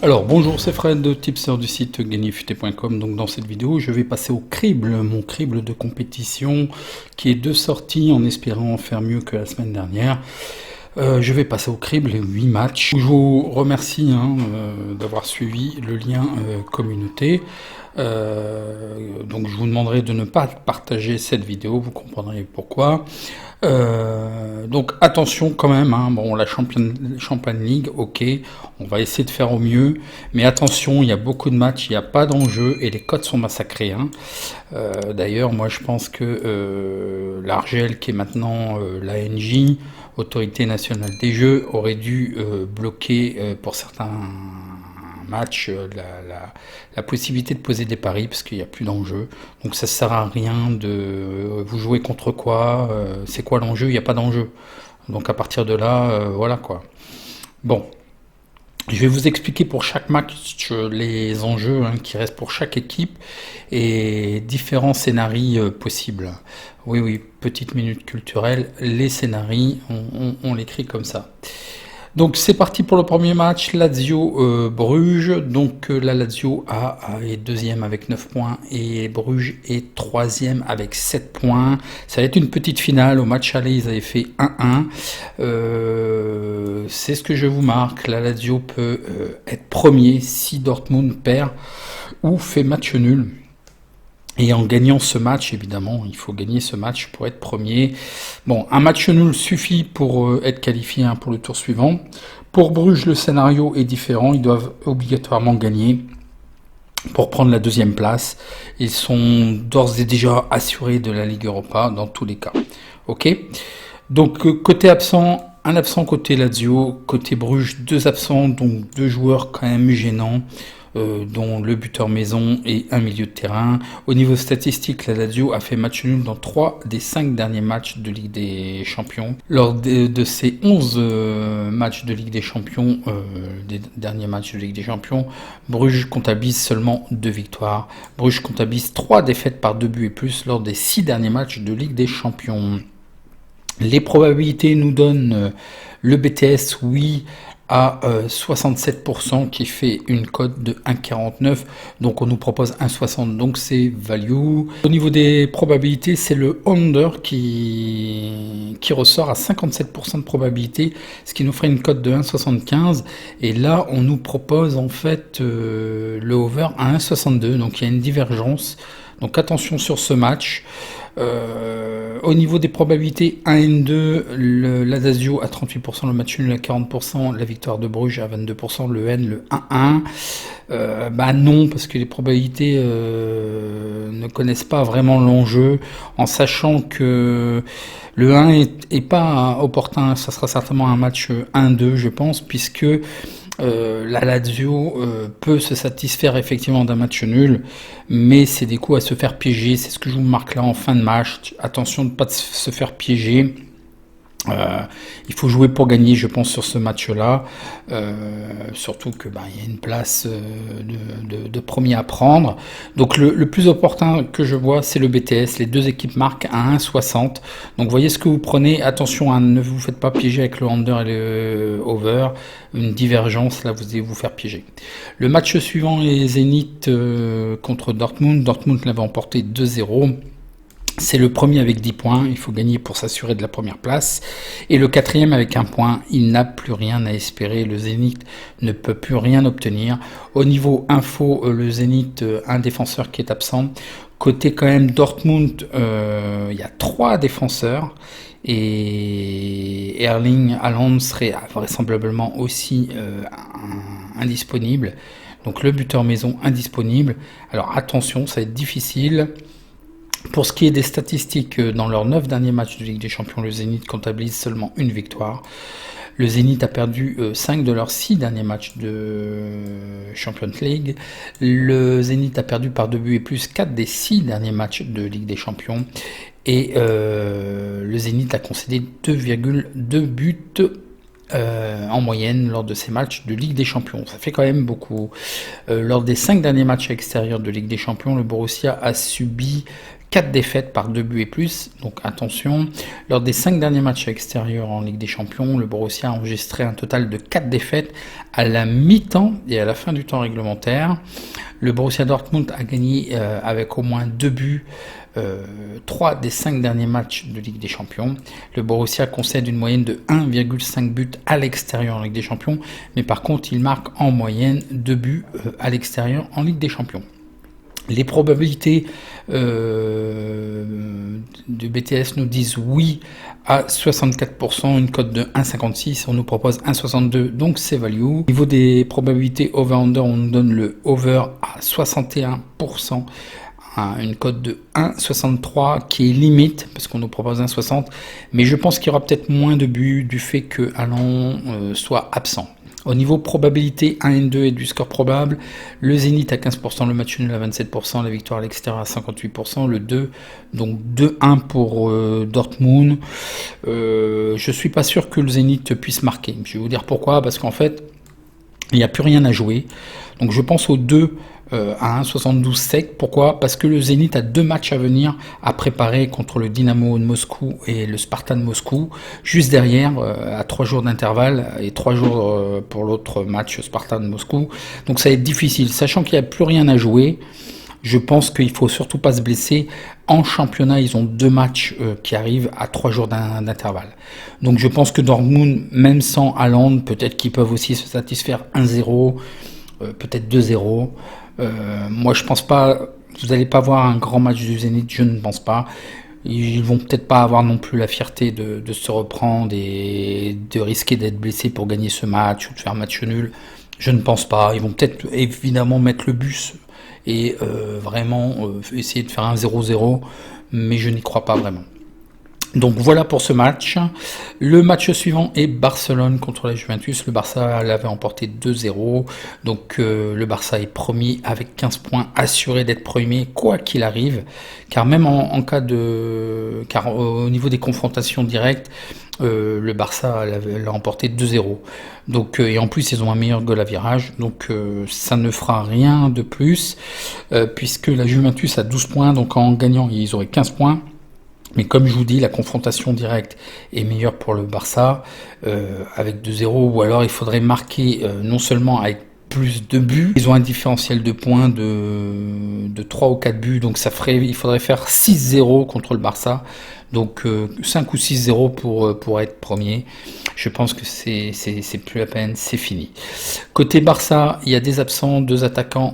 Alors bonjour, c'est Fred, tipster du site gagnerfuté.com. Donc dans cette vidéo, je vais passer au crible, mon crible de compétition qui est de sortie en espérant faire mieux que la semaine dernière. Je vais passer au crible, les 8 matchs. Je vous remercie d'avoir suivi le lien communauté. Donc je vous demanderai de ne pas partager cette vidéo, vous comprendrez pourquoi. Donc attention quand même, bon, la Champagne League, ok, on va essayer de faire au mieux, mais attention, il y a beaucoup de matchs, il n'y a pas d'enjeu et les cotes sont massacrées. D'ailleurs, moi je pense que l'Argel, qui est maintenant l'ANJ, Autorité Nationale des Jeux, aurait dû bloquer pour certains matchs la possibilité de poser des paris parce qu'il n'y a plus d'enjeu. Donc ça sert à rien de vous jouer contre quoi, c'est quoi l'enjeu, il n'y a pas d'enjeu. Donc à partir de là, voilà quoi. Bon, je vais vous expliquer pour chaque match les enjeux qui restent pour chaque équipe et différents scénarios possibles. Oui, petite minute culturelle, les scénarios, on l'écrit comme ça. Donc c'est parti pour le premier match, Lazio-Bruges. Donc la Lazio est deuxième avec 9 points et Bruges est troisième avec 7 points. Ça va être une petite finale. Au match aller, ils avaient fait 1-1. C'est ce que je vous marque. La Lazio peut être premier si Dortmund perd ou fait match nul. Et en gagnant ce match, évidemment, il faut gagner ce match pour être premier. Bon, un match nul suffit pour être qualifié pour le tour suivant. Pour Bruges, le scénario est différent. Ils doivent obligatoirement gagner pour prendre la deuxième place. Ils sont d'ores et déjà assurés de la Ligue Europa dans tous les cas. Ok. Donc, côté absent, un absent côté Lazio. Côté Bruges, deux absents, donc deux joueurs quand même gênants. Dont le buteur maison et un milieu de terrain. Au niveau statistique, la Lazio a fait match nul dans 3 des 5 derniers matchs de Ligue des Champions. Lors de ces 11 matchs de Ligue des Champions, des derniers matchs de Ligue des Champions, Bruges comptabilise seulement 2 victoires. Bruges comptabilise 3 défaites par 2 buts et plus lors des 6 derniers matchs de Ligue des Champions. Les probabilités nous donnent le BTS, oui, à 67% qui fait une cote de 1,49, donc on nous propose 1,60, donc c'est value. Au niveau des probabilités, c'est le under qui ressort à 57% de probabilité, ce qui nous ferait une cote de 1,75, et là on nous propose en fait le over à 1,62, donc il y a une divergence, donc attention sur ce match. Au niveau des probabilités 1 et 2, la Lazio à 38%, le match nul à 40%, la victoire de Bruges à 22%, le N, le 1-1. Non, parce que les probabilités ne connaissent pas vraiment l'enjeu, en sachant que le 1 est pas opportun, ça sera certainement un match 1-2 je pense, puisque la Lazio peut se satisfaire effectivement d'un match nul, mais c'est des coups à se faire piéger, c'est ce que je vous marque là en fin de match, attention de ne pas se faire piéger. Il faut jouer pour gagner, je pense, sur ce match-là, surtout que il y a une place de premier à prendre. Donc le plus opportun que je vois, c'est le BTS. Les deux équipes marquent à 1,60. Donc voyez ce que vous prenez. Attention, ne vous faites pas piéger avec le under et le over. Une divergence, là, vous allez vous faire piéger. Le match suivant est Zénith contre Dortmund. Dortmund l'avait emporté 2-0. C'est le premier avec 10 points, il faut gagner pour s'assurer de la première place. Et le quatrième avec 1 point, il n'a plus rien à espérer, le Zénith ne peut plus rien obtenir. Au niveau info, le Zénith, un défenseur qui est absent. Côté quand même Dortmund, il y a 3 défenseurs. Et Erling Haaland serait vraisemblablement aussi indisponible. Donc le buteur maison indisponible. Alors attention, ça va être difficile. Pour ce qui est des statistiques, dans leurs 9 derniers matchs de Ligue des Champions, le Zénith comptabilise seulement une victoire. Le Zénith a perdu 5 de leurs 6 derniers matchs de Champions League. Le Zénith a perdu par 2 buts et plus 4 des 6 derniers matchs de Ligue des Champions. Et le Zénith a concédé 2,2 buts en moyenne lors de ces matchs de Ligue des Champions. Ça fait quand même beaucoup. Lors des 5 derniers matchs extérieurs de Ligue des Champions, le Borussia a subi 4 défaites par 2 buts et plus. Donc attention, lors des 5 derniers matchs à l'extérieur en Ligue des Champions, le Borussia a enregistré un total de 4 défaites à la mi-temps et à la fin du temps réglementaire. Le Borussia Dortmund a gagné avec au moins 2 buts 3 des 5 derniers matchs de Ligue des Champions. Le Borussia concède une moyenne de 1,5 buts à l'extérieur en Ligue des Champions, mais par contre il marque en moyenne 2 buts à l'extérieur en Ligue des Champions. Les probabilités du BTS nous disent oui à 64%, une cote de 1,56, on nous propose 1,62, donc c'est value. Au niveau des probabilités over-under, on nous donne le over à 61%, une cote de 1,63 qui est limite, parce qu'on nous propose 1,60, mais je pense qu'il y aura peut-être moins de buts du fait que Haaland soit absent. Au niveau probabilité 1N2 et du score probable, le Zénith à 15%, le match nul à 27%, la victoire à l'extérieur à 58%, le 2, donc 2-1 pour Dortmund. Je suis pas sûr que le Zénith puisse marquer. Je vais vous dire pourquoi, parce qu'en fait, il n'y a plus rien à jouer. Donc je pense aux 2 à 1,72 sec. Pourquoi ? Parce que le Zénith a 2 matchs à venir à préparer contre le Dynamo de Moscou et le Spartan Moscou. Juste derrière, à 3 jours d'intervalle et 3 jours pour l'autre match Spartan Moscou. Donc ça va être difficile. Sachant qu'il n'y a plus rien à jouer, je pense qu'il faut surtout pas se blesser. En championnat, ils ont 2 matchs qui arrivent à 3 jours d'intervalle. Donc je pense que Dortmund, même sans Haaland, peut-être qu'ils peuvent aussi se satisfaire 1-0, peut-être 2-0. Moi, je pense pas. Vous n'allez pas voir un grand match du Zénith, je ne pense pas. Ils vont peut-être pas avoir non plus la fierté de se reprendre et de risquer d'être blessés pour gagner ce match ou de faire un match nul. Je ne pense pas. Ils vont peut-être évidemment mettre le bus et vraiment essayer de faire un 0-0, mais je n'y crois pas vraiment. Donc voilà pour ce match. Le match suivant est Barcelone contre la Juventus. Le Barça l'avait emporté 2-0. Donc le Barça est premier avec 15 points, assuré d'être premier quoi qu'il arrive. Car même en cas de... Car au niveau des confrontations directes, le Barça l'a emporté 2-0. Donc, et en plus, ils ont un meilleur goal à virage. Donc ça ne fera rien de plus. Puisque la Juventus a 12 points. Donc en gagnant, ils auraient 15 points. Mais comme je vous dis, la confrontation directe est meilleure pour le Barça avec 2-0, ou alors il faudrait marquer non seulement avec plus de buts, ils ont un différentiel de points de 3 ou 4 buts, donc il faudrait faire 6-0 contre le Barça, donc 5 ou 6-0 pour être premier. Je pense que c'est plus la peine, c'est fini. Côté Barça, il y a des absents, 2 attaquants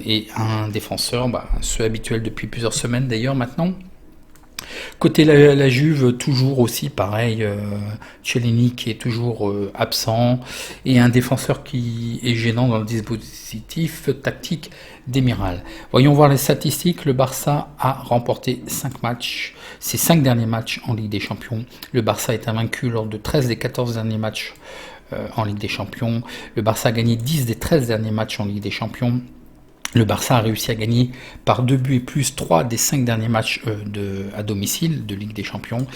et un défenseur, ceux habituels depuis plusieurs semaines d'ailleurs maintenant. Côté la Juve, toujours aussi pareil, Chiellini qui est toujours absent et un défenseur qui est gênant dans le dispositif tactique d'Emiral. Voyons voir les statistiques. Le Barça a remporté 5 matchs, ses 5 derniers matchs en Ligue des Champions. Le Barça est invaincu lors de 13 des 14 derniers matchs en Ligue des Champions. Le Barça a gagné 10 des 13 derniers matchs en Ligue des Champions. Le Barça a réussi à gagner par 2 buts et plus 3 des 5 derniers matchs à domicile de Ligue des Champions.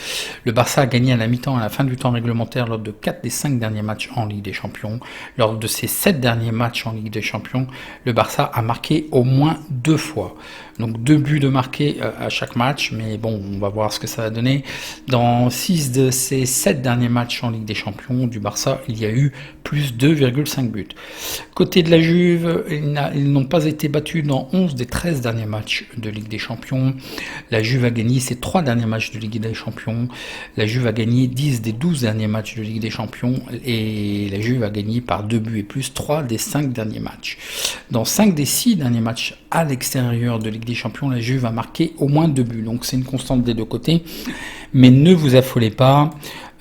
Le Barça a gagné à la mi-temps à la fin du temps réglementaire lors de 4 des 5 derniers matchs en Ligue des Champions. Lors de ces 7 derniers matchs en Ligue des Champions, le Barça a marqué au moins 2 fois. Donc 2 buts de marqués à chaque match, mais bon, on va voir ce que ça va donner. Dans 6 de ces 7 derniers matchs en Ligue des Champions du Barça, il y a eu plus 2,5 buts. Côté de la Juve, ils n'ont pas été battus dans 11 des 13 derniers matchs de Ligue des Champions. La Juve a gagné ses 3 derniers matchs de Ligue des Champions. La Juve a gagné 10 des 12 derniers matchs de Ligue des Champions. Et la Juve a gagné par 2 buts et plus 3 des 5 derniers matchs. Dans 5 des 6 derniers matchs à l'extérieur de Ligue des Champions, la Juve a marqué au moins 2 buts. Donc c'est une constante des deux côtés. Mais ne vous affolez pas.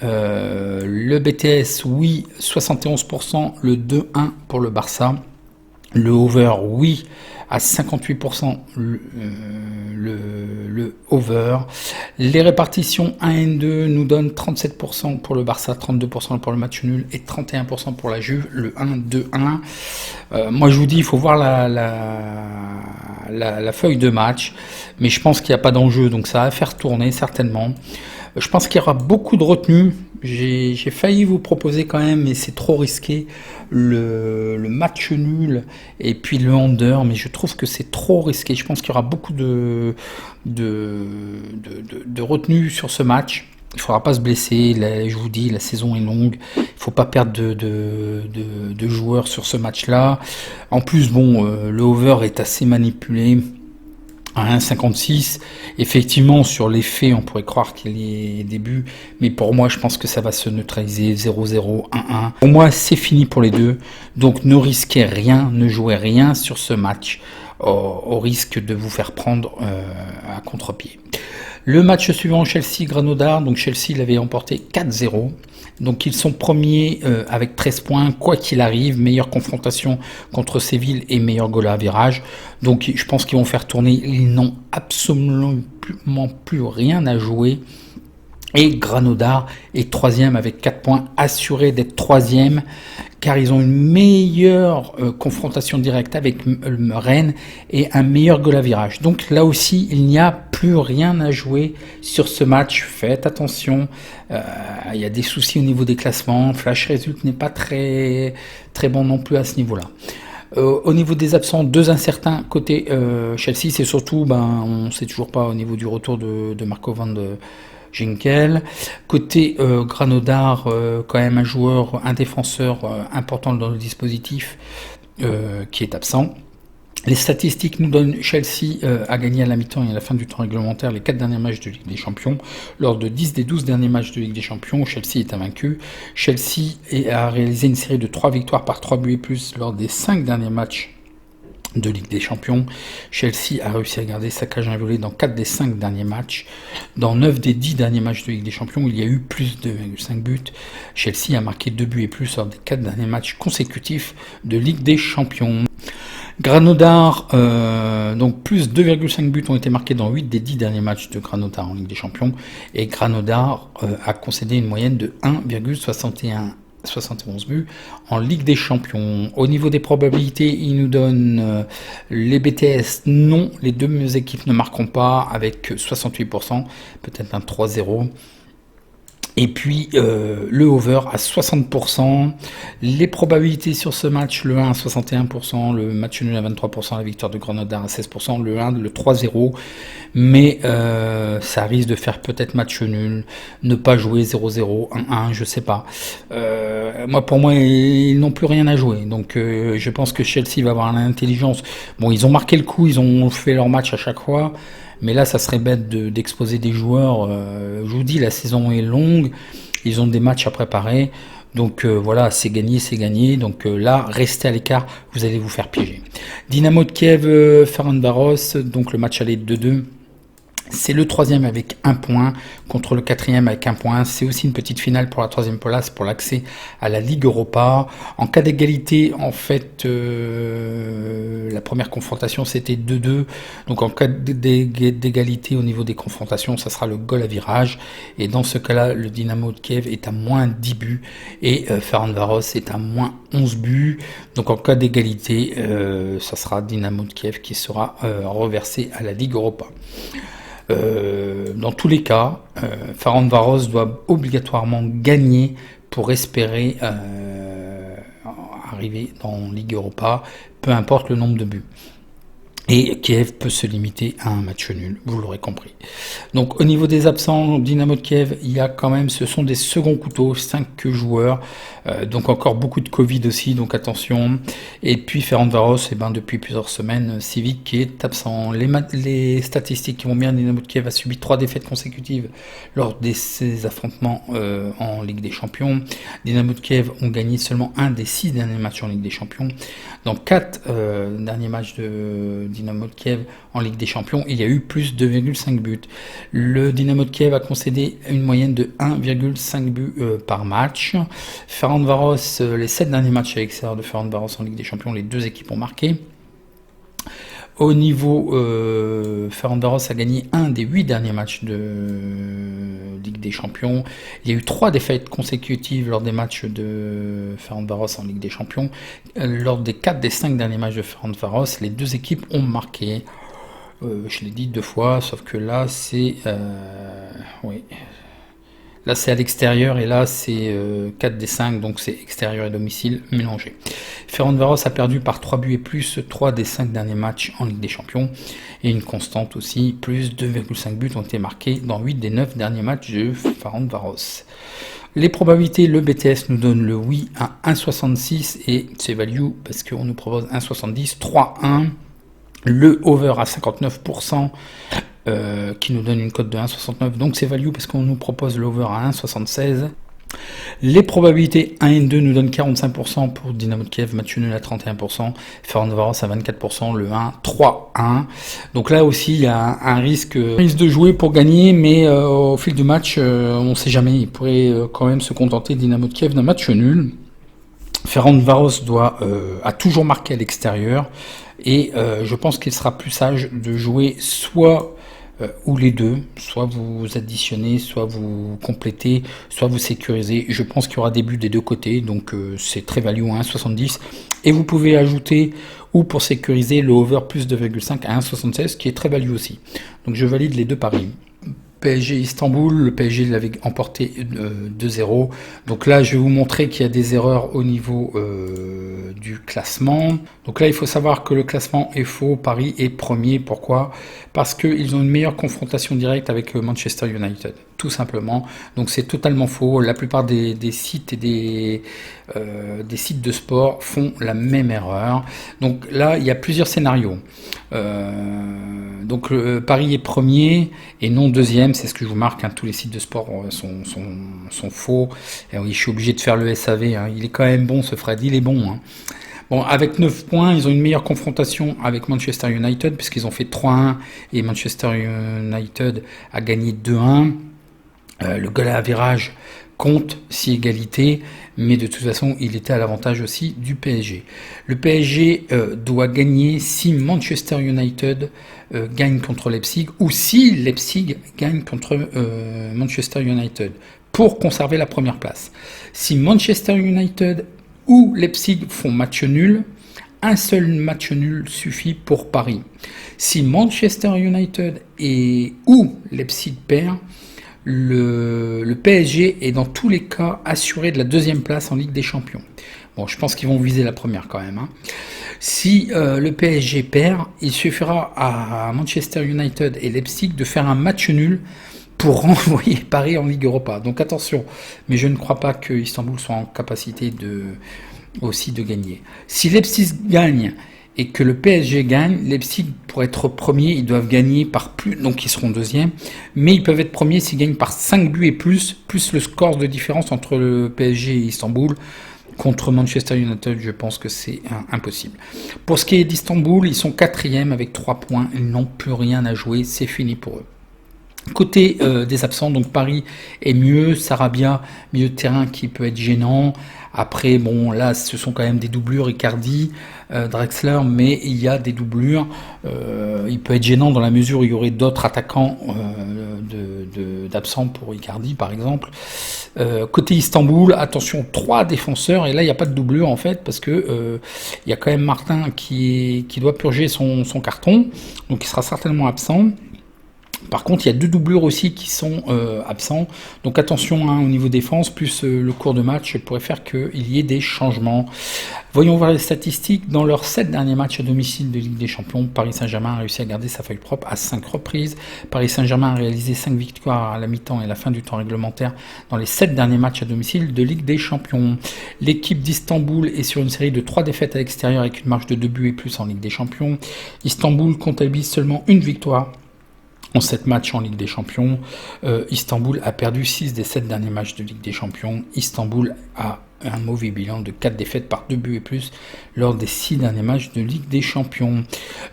Le BTS, oui, 71%. Le 2-1 pour le Barça. Le over, oui, à 58%. Le over. Les répartitions 1N2 nous donnent 37% pour le Barça, 32% pour le match nul et 31% pour la Juve, le 1-2-1. Moi je vous dis, il faut voir la feuille de match, mais je pense qu'il n'y a pas d'enjeu, donc ça va faire tourner certainement. Je pense qu'il y aura beaucoup de retenue. J'ai failli vous proposer quand même, mais c'est trop risqué, le match nul et puis le under, mais je trouve que c'est trop risqué. Je pense qu'il y aura beaucoup de, de retenue sur ce match. Il ne faudra pas se blesser, je vous dis, la saison est longue, il ne faut pas perdre de joueurs sur ce match-là. En plus, bon, le over est assez manipulé à 1,56. Effectivement, sur les faits, on pourrait croire qu'il y ait des buts, mais pour moi, je pense que ça va se neutraliser 0-0, 1-1. Pour moi, c'est fini pour les deux, donc ne risquez rien, ne jouez rien sur ce match, au risque de vous faire prendre à contre-pied. Le match suivant, Chelsea-Granodar. Donc Chelsea l'avait emporté 4-0. Donc ils sont premiers avec 13 points, quoi qu'il arrive. Meilleure confrontation contre Séville et meilleur goal à virage. Donc je pense qu'ils vont faire tourner. Ils n'ont absolument plus rien à jouer. Et Granodar est troisième avec 4 points, assuré d'être troisième, car ils ont une meilleure confrontation directe avec Rennes et un meilleur goal à virage. Donc là aussi, il n'y a plus rien à jouer sur ce match. Faites attention, il y a des soucis au niveau des classements. Flash Result n'est pas très bon non plus à ce niveau-là. Au niveau des absents, 2 incertains côté Chelsea, c'est surtout, on ne sait toujours pas au niveau du retour de Marco van de Ginkel. Côté Granodar, quand même un défenseur important dans le dispositif qui est absent. Les statistiques nous donnent Chelsea a gagné à la mi-temps et à la fin du temps réglementaire les 4 derniers matchs de Ligue des Champions. Lors de 10 des 12 derniers matchs de Ligue des Champions, Chelsea est invaincu. Chelsea a réalisé une série de 3 victoires par 3 buts et plus lors des 5 derniers matchs de Ligue des Champions. Chelsea a réussi à garder sa cage inviolée dans 4 des 5 derniers matchs. Dans 9 des 10 derniers matchs de Ligue des Champions, il y a eu plus de 2,5 buts. Chelsea a marqué 2 buts et plus lors des 4 derniers matchs consécutifs de Ligue des Champions. Granodar, donc plus 2,5 buts ont été marqués dans 8 des 10 derniers matchs de Granodar en Ligue des Champions. Et Granodar a concédé une moyenne de 1,71 buts en Ligue des Champions. Au niveau des probabilités, il nous donne les BTS non, les deux équipes ne marqueront pas avec 68%, peut-être un 3-0. Et puis le over à 60%. Les probabilités sur ce match, le 1 à 61%, le match nul à 23%, la victoire de Granodar à 16%, le 1, le 3-0. Mais ça risque de faire peut-être match nul, ne pas jouer 0-0, 1-1, je sais pas. Pour moi, ils n'ont plus rien à jouer. Donc je pense que Chelsea va avoir l'intelligence. Bon, ils ont marqué le coup, ils ont fait leur match à chaque fois. Mais là, ça serait bête d'exposer des joueurs. Je vous dis, la saison est longue. Ils ont des matchs à préparer. Donc voilà, c'est gagné, c'est gagné. Donc là, restez à l'écart, vous allez vous faire piéger. Dynamo de Kiev, Ferencváros, donc le match allait 2-2. C'est le 3e avec 1 point contre le 4e avec 1 point. C'est aussi une petite finale pour la 3e place pour l'accès à la Ligue Europa. En cas d'égalité, en fait, la première confrontation c'était 2-2. Donc en cas d'égalité au niveau des confrontations, ça sera le goal à virage. Et dans ce cas-là, le Dynamo de Kiev est à moins 10 buts et Ferencváros est à moins 11 buts. Donc en cas d'égalité, ça sera Dynamo de Kiev qui sera reversé à la Ligue Europa. Dans tous les cas, Ferencváros doit obligatoirement gagner pour espérer arriver dans Ligue Europa, peu importe le nombre de buts. Et Kiev peut se limiter à un match nul, vous l'aurez compris. Donc au niveau des absents, Dynamo de Kiev, il y a quand même, ce sont des seconds couteaux, 5 joueurs, donc encore beaucoup de Covid aussi, donc attention. Et puis Ferencváros, depuis plusieurs semaines, Civic qui est absent. Les statistiques qui vont bien, Dynamo de Kiev a subi 3 défaites consécutives lors de ses affrontements en Ligue des Champions. Dynamo de Kiev ont gagné seulement 1 des 6 derniers matchs en Ligue des Champions. Dans 4 derniers matchs de Dynamo de Kiev en Ligue des Champions, il y a eu plus de 2,5 buts. Le Dynamo de Kiev a concédé une moyenne de 1,5 buts par match. Ferencváros, les 7 derniers matchs à l'extérieur de Ferencváros en Ligue des Champions, les 2 équipes ont marqué. Au niveau, Ferencváros a gagné 1 des 8 derniers matchs de Ligue des Champions. Il y a eu 3 défaites consécutives lors des matchs de Ferencváros en Ligue des Champions. Lors des 4 des 5 derniers matchs de Ferencváros, les 2 équipes ont marqué. Je l'ai dit 2 fois, sauf que là, c'est... oui. Là, c'est à l'extérieur et là, c'est 4 des 5, donc c'est extérieur et domicile mélangés. Ferencváros a perdu par 3 buts et plus 3 des 5 derniers matchs en Ligue des Champions. Et une constante aussi, plus 2,5 buts ont été marqués dans 8 des 9 derniers matchs de Ferencváros. Les probabilités, le BTS nous donne le oui à 1,66 et c'est value parce qu'on nous propose 1,70, 3,1. Le over à 59%. Qui nous donne une cote de 1,69, donc c'est value parce qu'on nous propose l'over à 1,76. Les probabilités 1 et 2 nous donnent 45% pour Dynamo de Kiev, match nul à 31%, Ferencváros à 24%, le 1, 3-1. Donc là aussi, il y a un risque de jouer pour gagner, mais au fil du match, on ne sait jamais, il pourrait quand même se contenter Dynamo de Kiev d'un match nul. Ferencváros a toujours marqué à l'extérieur, et je pense qu'il sera plus sage de jouer soit ou les deux, soit vous additionnez, soit vous complétez, soit vous sécurisez. Je pense qu'il y aura des buts des deux côtés, donc c'est très value à 1,70. Et vous pouvez ajouter, ou pour sécuriser, le over plus 2,5 à 1,76, qui est très value aussi. Donc je valide les deux paris. PSG Istanbul, le PSG l'avait emporté 2-0. Donc là, je vais vous montrer qu'il y a des erreurs au niveau du classement. Donc là, il faut savoir que le classement est faux. Paris est premier. Pourquoi? Parce qu'ils ont une meilleure confrontation directe avec Manchester United, tout simplement. Donc c'est totalement faux. La plupart des sites et des sites de sport font la même erreur. Donc là, il y a plusieurs scénarios. Donc Paris est premier et non deuxième, c'est ce que je vous marque, hein. Tous les sites de sport sont faux. Et oui, je suis obligé de faire le SAV, hein. Il est quand même bon ce Fred, il est bon, hein. Bon, avec 9 points, ils ont une meilleure confrontation avec Manchester United puisqu'ils ont fait 3-1 et Manchester United a gagné 2-1. Le goal à average compte si égalité, mais de toute façon, il était à l'avantage aussi du PSG. Le PSG doit gagner si Manchester United gagne contre Leipzig ou si Leipzig gagne contre Manchester United pour conserver la première place. Si Manchester United ou Leipzig font match nul, un seul match nul suffit pour Paris. Si Manchester United ou Leipzig perd, le PSG est dans tous les cas assuré de la deuxième place en Ligue des Champions. Bon, je pense qu'ils vont viser la première quand même, hein. Si le PSG perd, il suffira à Manchester United et Leipzig de faire un match nul pour renvoyer Paris en Ligue Europa. Donc attention, mais je ne crois pas que Istanbul soit en capacité aussi de gagner. Si Leipzig gagne et que le PSG gagne, Leipzig, pour être premier, ils doivent gagner par plus, donc ils seront deuxième, mais ils peuvent être premiers s'ils gagnent par 5 buts et plus le score de différence entre le PSG et Istanbul. Contre Manchester United, je pense que c'est impossible. Pour ce qui est d'Istanbul, ils sont quatrième avec 3 points, ils n'ont plus rien à jouer, c'est fini pour eux. Côté des absents, donc Paris est mieux, Sarabia, milieu de terrain qui peut être gênant. Après, bon, là, ce sont quand même des doublures, Icardi, Drexler, mais il y a des doublures. Il peut être gênant dans la mesure où il y aurait d'autres attaquants d'absents pour Icardi, par exemple. Côté Istanbul, attention, 3 défenseurs, et là, il n'y a pas de doublure, en fait, parce que il y a quand même Martin qui doit purger son carton, donc il sera certainement absent. Par contre, il y a 2 doublures aussi qui sont absents. Donc attention, hein, au niveau défense, plus le cours de match pourrait faire qu'il y ait des changements. Voyons voir les statistiques. Dans leurs 7 derniers matchs à domicile de Ligue des Champions, Paris Saint-Germain a réussi à garder sa feuille propre à 5 reprises. Paris Saint-Germain a réalisé 5 victoires à la mi-temps et à la fin du temps réglementaire dans les 7 derniers matchs à domicile de Ligue des Champions. L'équipe d'Istanbul est sur une série de 3 défaites à l'extérieur avec une marge de 2 buts et plus en Ligue des Champions. Istanbul comptabilise seulement une victoire en 7 matchs en Ligue des Champions. Istanbul a perdu 6 des 7 derniers matchs de Ligue des Champions. Istanbul a un mauvais bilan de 4 défaites par 2 buts et plus lors des 6 derniers matchs de Ligue des Champions.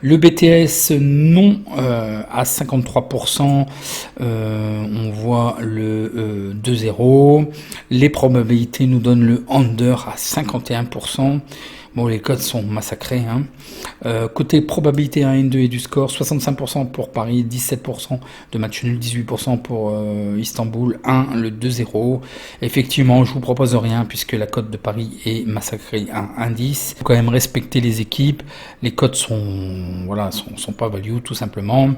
Le BTS non à 53%. On voit le 2-0. Les probabilités nous donnent le under à 51%. Bon, les codes sont massacrés, hein. Côté probabilité 1 et 2 et du score, 65% pour Paris, 17% de match nul, 18% pour Istanbul, 1 le 2-0. Effectivement, je vous propose rien puisque la cote de Paris est massacrée à 1,10. Il faut quand même respecter les équipes. Les cotes sont pas value tout simplement.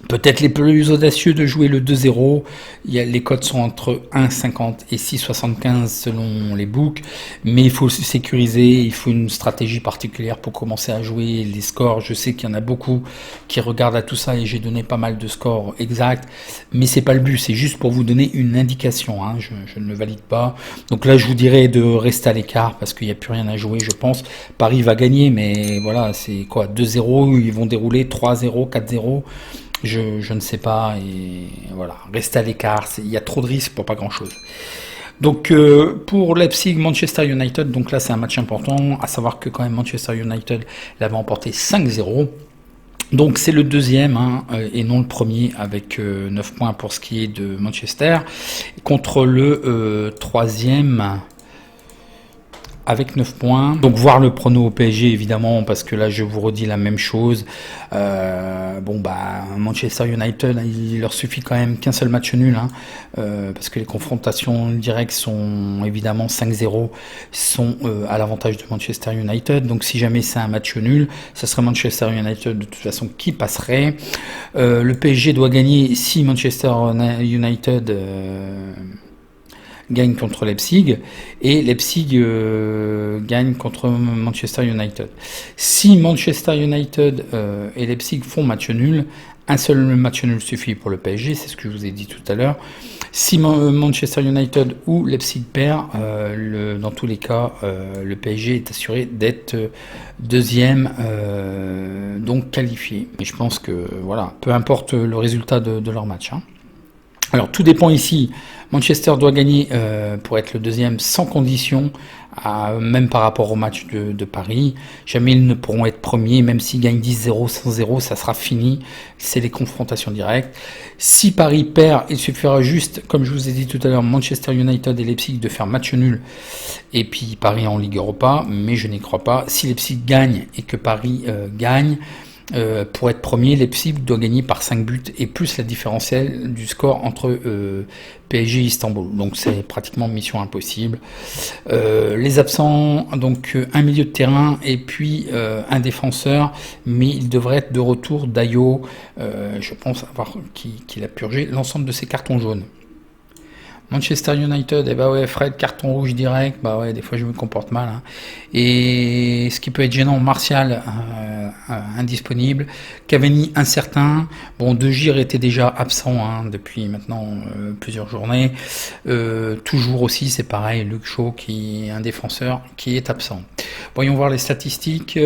Peut-être les plus audacieux de jouer le 2-0. Les cotes sont entre 1,50 et 6,75 selon les books. Mais il faut se sécuriser, il faut une stratégie particulière pour commencer à jouer les scores. Je sais qu'il y en a beaucoup qui regardent à tout ça et j'ai donné pas mal de scores exacts. Mais c'est pas le but, c'est juste pour vous donner une indication. Hein. Je ne le valide pas. Donc là, je vous dirais de rester à l'écart parce qu'il n'y a plus rien à jouer, je pense. Paris va gagner, mais voilà, c'est quoi 2-0, ils vont dérouler 3-0, 4-0. Je ne sais pas, et voilà, restez à l'écart, il y a trop de risques pour pas grand chose. Donc pour Leipzig, Manchester United, donc là c'est un match important, à savoir que quand même Manchester United l'avait emporté 5-0. Donc c'est le deuxième hein, et non le premier avec 9 points pour ce qui est de Manchester, contre le troisième avec 9 points. Donc voir le prono au PSG évidemment, parce que là je vous redis la même chose. Manchester United, il leur suffit quand même qu'un seul match nul, hein, parce que les confrontations directes sont évidemment 5-0, sont à l'avantage de Manchester United. Donc si jamais c'est un match nul, ça serait Manchester United de toute façon qui passerait. Le PSG doit gagner si Manchester United gagne contre Leipzig et Leipzig gagne contre Manchester United. Si Manchester United et Leipzig font match nul, un seul match nul suffit pour le PSG, c'est ce que je vous ai dit tout à l'heure. Si Manchester United ou Leipzig perd, dans tous les cas, le PSG est assuré d'être deuxième, donc qualifié. Et je pense que voilà, peu importe le résultat de leur match. Hein. Alors tout dépend ici. Manchester doit gagner pour être le deuxième sans condition, même par rapport au match de Paris. Jamais ils ne pourront être premiers, même s'ils gagnent 10-0, 100-0, ça sera fini. C'est les confrontations directes. Si Paris perd, il suffira juste, comme je vous ai dit tout à l'heure, Manchester United et Leipzig de faire match nul. Et puis Paris en Ligue Europa, mais je n'y crois pas. Si Leipzig gagne et que Paris gagne, pour être premier, Leipzig doit gagner par 5 buts et plus la différentielle du score entre PSG et Istanbul. Donc c'est pratiquement mission impossible. Les absents, donc un milieu de terrain et puis un défenseur, mais il devrait être de retour Dayo. Je pense avoir qu'il a purgé l'ensemble de ses cartons jaunes. Manchester United, eh bah ouais, Fred, carton rouge direct, bah ouais, des fois je me comporte mal. Hein. Et ce qui peut être gênant, Martial, indisponible, Cavani, incertain. Bon, De Gire était déjà absent hein, depuis maintenant plusieurs journées. Toujours aussi, c'est pareil, Luke Shaw, qui est un défenseur, qui est absent. Voyons voir les statistiques.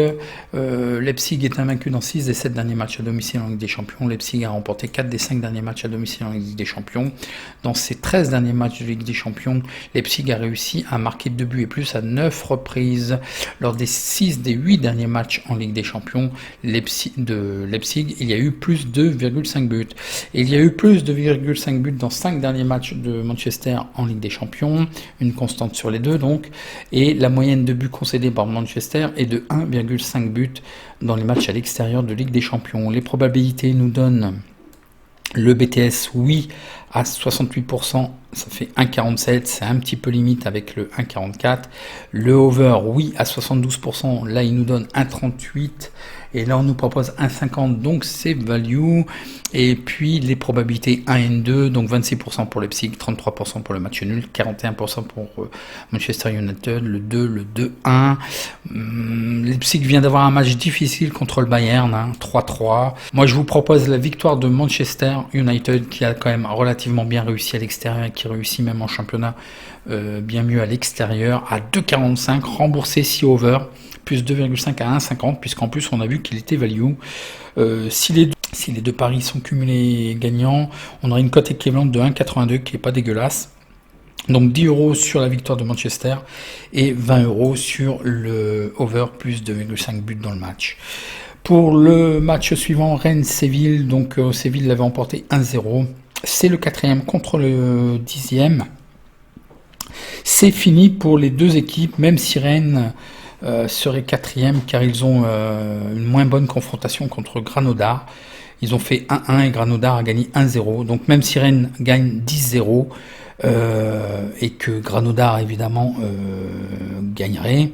Leipzig est invaincu dans 6 des 7 derniers matchs à domicile en Ligue des Champions. Leipzig a remporté 4 des 5 derniers matchs à domicile en Ligue des Champions. Dans ces 13 derniers matchs de Ligue des Champions, Leipzig a réussi à marquer 2 buts et plus à 9 reprises. Lors des 6 des 8 derniers matchs en Ligue des Champions de Leipzig, il y a eu plus de 2,5 buts. Et il y a eu plus de 2,5 buts dans 5 derniers matchs de Manchester en Ligue des Champions, une constante sur les deux donc. Et la moyenne de buts concédés par Manchester est de 1,5 buts dans les matchs à l'extérieur de Ligue des Champions. Les probabilités nous donnent le BTS oui à 68%, ça fait 1,47, c'est un petit peu limite avec le 1,44. Le over oui à 72%, là il nous donne 1,38. Et là, on nous propose 1,50, donc c'est value. Et puis, les probabilités 1 et 2, donc 26% pour Leipzig, 33% pour le match nul, 41% pour Manchester United, le 2, le 2-1. Leipzig vient d'avoir un match difficile contre le Bayern, hein, 3-3. Moi, je vous propose la victoire de Manchester United, qui a quand même relativement bien réussi à l'extérieur, et qui réussit même en championnat bien mieux à l'extérieur, à 2,45, remboursé 6 over. Plus 2,5 à 1,50, puisqu'en plus on a vu qu'il était value. Si les deux paris sont cumulés gagnants, on aura une cote équivalente de 1,82 qui est pas dégueulasse. Donc 10 € sur la victoire de Manchester et 20 € sur le over plus 2,5 buts dans le match. Pour le match suivant, Rennes-Séville, donc Séville l'avait emporté 1-0. C'est le 4e contre le 10e. C'est fini pour les deux équipes, même si Rennes serait 4e car ils ont une moins bonne confrontation contre Granada. Ils ont fait 1-1 et Granada a gagné 1-0. Donc même si Rennes gagne 10-0 et que Granada évidemment gagnerait,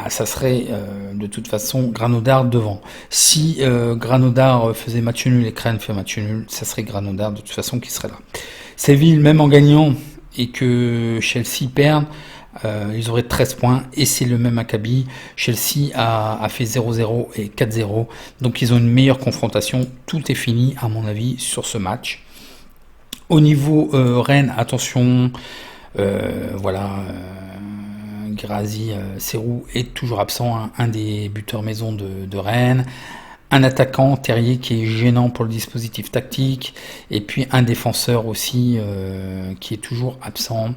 ça serait de toute façon Granodar devant. Si Granodar faisait match nul et Rennes fait match nul, ça serait Granodar de toute façon qui serait là. Séville, même en gagnant et que Chelsea perde, ils auraient 13 points et c'est le même acabit. Chelsea a fait 0-0 et 4-0, donc ils ont une meilleure confrontation. Tout est fini à mon avis sur ce match. Au niveau Rennes, attention, Grazi Serrou est toujours absent, un des buteurs maison de Rennes. Un attaquant, Terrier, qui est gênant pour le dispositif tactique. Et puis un défenseur aussi qui est toujours absent.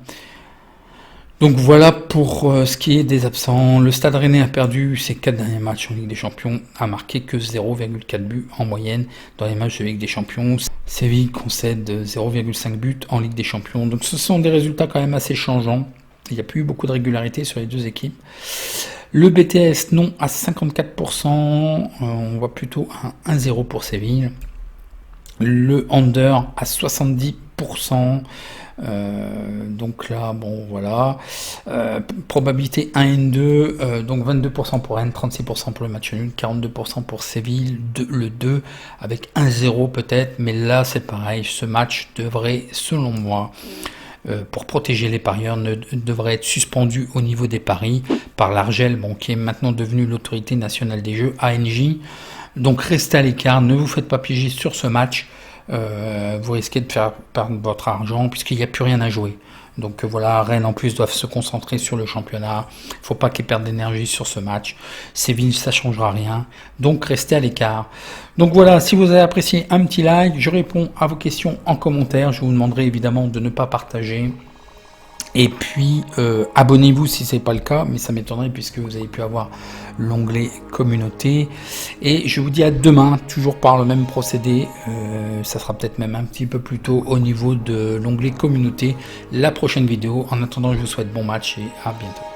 Donc voilà pour ce qui est des absents. Le Stade Rennais a perdu ses 4 derniers matchs en Ligue des Champions, a marqué que 0,4 buts en moyenne dans les matchs de Ligue des Champions. Séville concède 0,5 buts en Ligue des Champions. Donc ce sont des résultats quand même assez changeants. Il n'y a plus eu beaucoup de régularité sur les deux équipes. Le BTS, non, à 54%. On voit plutôt un 1-0 pour Séville. Le Under à 70%. Donc là, bon, voilà. Probabilité 1 et 2. Donc 22% pour Rennes, 36% pour le match nul, 42% pour Séville, le 2 avec 1-0 peut-être. Mais là, c'est pareil. Ce match devrait, selon moi, pour protéger les parieurs, devrait être suspendu au niveau des paris par l'Argel, qui est maintenant devenu l'autorité nationale des jeux, ANJ. Donc restez à l'écart, ne vous faites pas piéger sur ce match. Vous risquez de faire perdre votre argent puisqu'il n'y a plus rien à jouer. Donc voilà, Rennes en plus doivent se concentrer sur le championnat. Il ne faut pas qu'ils perdent d'énergie sur ce match. Séville, ça ne changera rien. Donc restez à l'écart. Donc voilà, si vous avez apprécié, un petit like. Je réponds à vos questions en commentaire. Je vous demanderai évidemment de ne pas partager. Et puis, abonnez-vous si ce n'est pas le cas, mais ça m'étonnerait puisque vous avez pu avoir l'onglet communauté. Et je vous dis à demain, toujours par le même procédé. Ça sera peut-être même un petit peu plus tôt au niveau de l'onglet communauté. La prochaine vidéo. En attendant, je vous souhaite bon match et à bientôt.